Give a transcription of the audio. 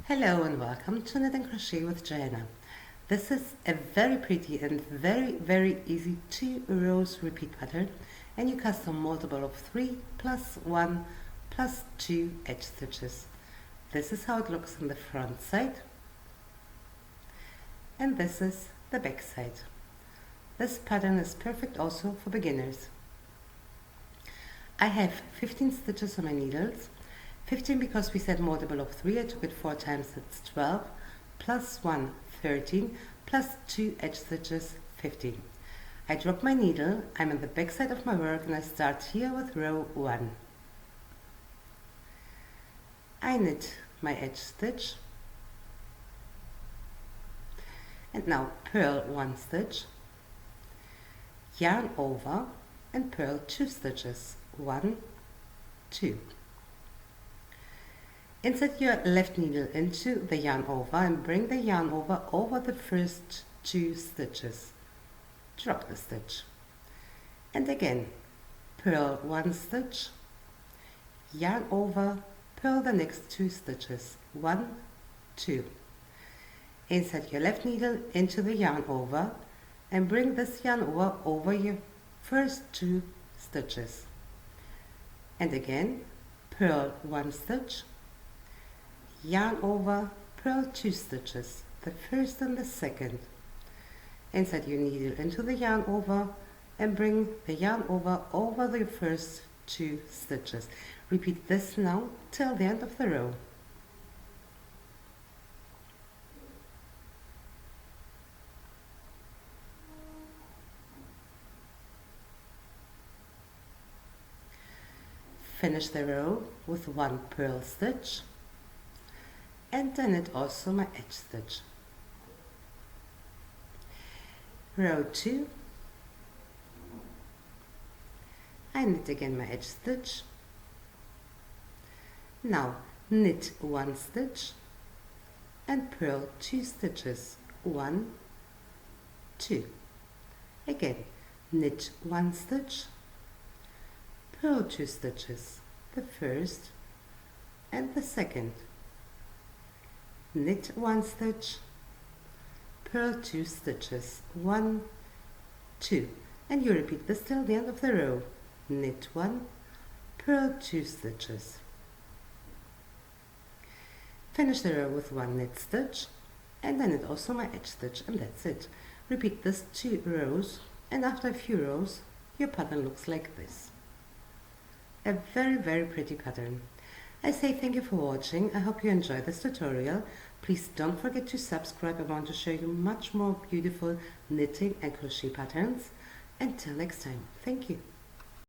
Hello and welcome to Knit and Crochet with Joanna. This is a very pretty and very easy 2 rows repeat pattern, and you cast a multiple of 3 plus 1 plus 2 edge stitches. This is how it looks on the front side, and this is the back side. This pattern is perfect also for beginners. I have 15 stitches on my needles. 15 because we said multiple of 3, I took it 4 times, it's 12, plus 1, 13, plus 2 edge stitches, 15. I drop my needle, I'm on the back side of my work, and I start here with row 1. I knit my edge stitch, and now purl 1 stitch, yarn over, and purl 2 stitches, 1, 2. Insert your left needle into the yarn over and bring the yarn over the first 2 stitches. Drop the stitch. And again, purl 1 stitch, yarn over, purl the next 2 stitches. 1, 2. Insert your left needle into the yarn over and bring this yarn over your first 2 stitches. And again, purl 1 stitch, yarn over, purl 2 stitches, the first and the second. Insert your needle into the yarn over and bring the yarn over the first 2 stitches. Repeat this now till the end of the row. Finish the row with 1 purl stitch, and then knit also my edge stitch. Row 2, I knit again my edge stitch. Now knit 1 stitch and purl 2 stitches, 1, 2. Again, knit 1 stitch, purl 2 stitches, the first and the second. Knit 1 stitch, purl 2 stitches, 1, 2, and you repeat this till the end of the row. Knit 1, purl 2 stitches. Finish the row with 1 knit stitch, and then knit also my edge stitch, and that's it. Repeat this 2 rows, and after a few rows your pattern looks like this. A very pretty pattern. I say thank you for watching. I hope you enjoyed this tutorial. Please don't forget to subscribe. I want to show you much more beautiful knitting and crochet patterns. Until next time, thank you.